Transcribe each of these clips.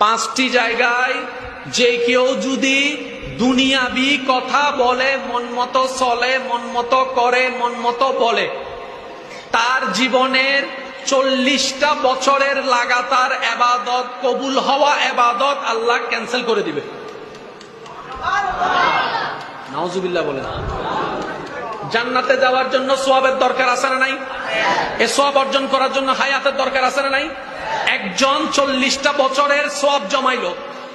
5টি জায়গায় যে কেউ যদি দুনিয়াবি কথা বলে, মন মতো চলে, মন মতো করে, মন মতো বলে, তার জীবনের 40টা বছরের লাগাতার ইবাদত, কবুল হওয়া ইবাদত আল্লাহ ক্যান্সেল করে দিবে। নাউজুবিল্লাহ বলেন। জান্নাতে যাওয়ার জন্য সওয়াবের দরকার আছে না নাই? এই সওয়াব অর্জন করার জন্য হায়াতের দরকার আছে না নাই? একজন 40টা বছরের সওয়াব জমাইলো,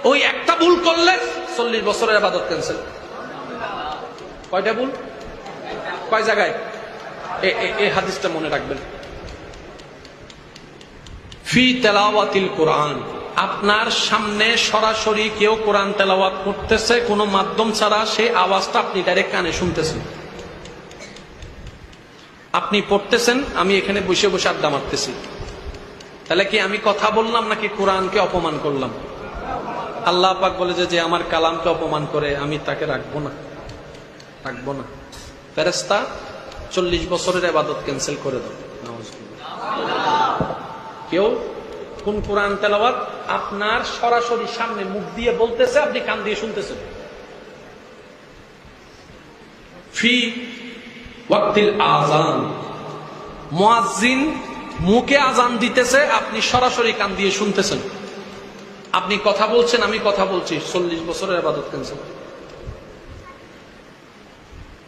ওই একটা ভুল করলে 40 বছরের ইবাদত ক্যান্সেল। কয়টা ভুল? কয় জায়গায়? এই হাদিসটা মনে রাখবেন। ফি তেলাওয়াতিল কোরআন, আপনার সামনে সরাসরি কেউ কোরআন তেলাওয়াত করতেছে, কোনো মাধ্যম ছাড়া, সেই আওয়াজটা আপনি ডাইরেক্ট কানে শুনতেছেন। আপনি পড়তেছেন, আমি এখানে বসে বসে আড্ডা মারতেছি, তাহলে কি আমি কথা বললাম নাকি কোরআনকে অপমান করলাম? আল্লাহ পাক বলে যে আমার কালামকে অপমান করে আমি তাকে রাখবো না, রাখবো না। ফেরেশতা 40 বছরের ইবাদত ক্যান্সেল করে দাও। কেউ কোন কোরআন তেলাওয়াত আপনার সরাসরি সামনে মুখ দিয়ে বলতেছে, আপনি কান দিয়ে শুনতেছেন। ফি ওয়াক্তিল আযান, মুয়াজ্জিন মুখে আযান দিতেছে, আপনি সরাসরি কান দিয়ে শুনতেছেন। আপনি কথা বলছেন, আমি কথা বলছি, 40 বছরের ইবাদত ক্যান্সেল।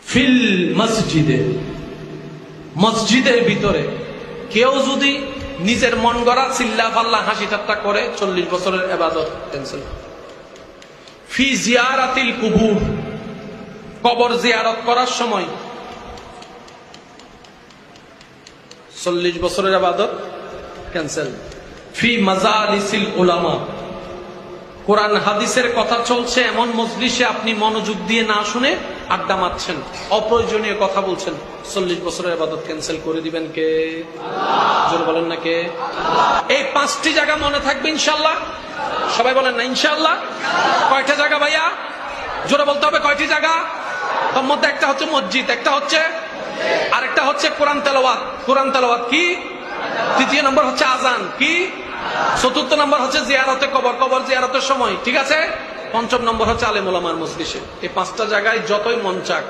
ফিল মসজিদে, মসজিদের ভিতরে কেউ যদি নিজের মন গড়া চিল্লা পাল্লা হাসি ঠাট্টা করে, 40 বছরের ইবাদত ক্যান্সেল। ফি জিয়ারাতিল কুবুর, কবর জিয়ারত করার সময় 40 বছরের ইবাদত ক্যান্সেল। ফি মাজালিসিল উলামা, কোরআন হাদিসের কথা চলছে এমন মজলিসে আপনি মনোযোগ দিয়ে না শুনে আড্ডা মারছেন, অপ্রয়োজনীয় কথা বলছেন, 40 বছরের ইবাদত ক্যান্সেল করে দিবেন কে? জোর বলেন না কে? এই 5টি জায়গা মনে থাকবে ইনশাআল্লাহ। সবাই বলেন না ইনশাআল্লাহ। কয়টা জায়গা ভাইয়া? জোরে বলতে হবে। কয়টি জায়গা? তার মধ্যে একটা হচ্ছে মসজিদ, একটা হচ্ছে, আরেকটা হচ্ছে কোরআন তেলাওয়াত। কোরআন তেলাওয়াত কি? 3 নম্বর হচ্ছে আযান কি? 4 নম্বর হচ্ছে জিয়ারতে কবর, কবর জিয়ারতের সময়, ঠিক আছে? 5 নম্বর হচ্ছে আলেম ওলামার মজলিসে। এই 5টা জায়গায় যতই মন চাক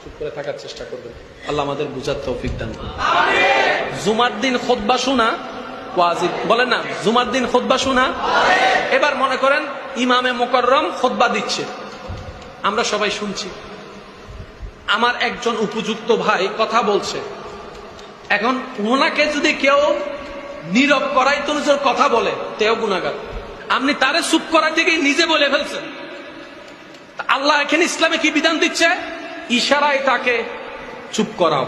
চুপ করে থাকার চেষ্টা করবেন। আল্লাহ আমাদের বুঝার তৌফিক দান করুন। জুমার দিন খুতবা শোনা ওয়াজিব, বলেন না? জুমার দিন খুতবা শোনা। এবার মনে করেন ইমামে মুকাররম খুতবা দিচ্ছে, আমরা সবাই শুনছি, আমার একজন উপযুক্ত ভাই কথা বলছে, এখন ওনাকে যদি কেউ নীরব করাই তো কথা বলে, তেও গুনাহগার। আপনি তারে চুপ করার দিকে নিজে বলে ফেলছেন। আল্লাহ এখানে ইসলামে কি বিধান দিচ্ছে? ইশারায় তাকে চুপ করাও।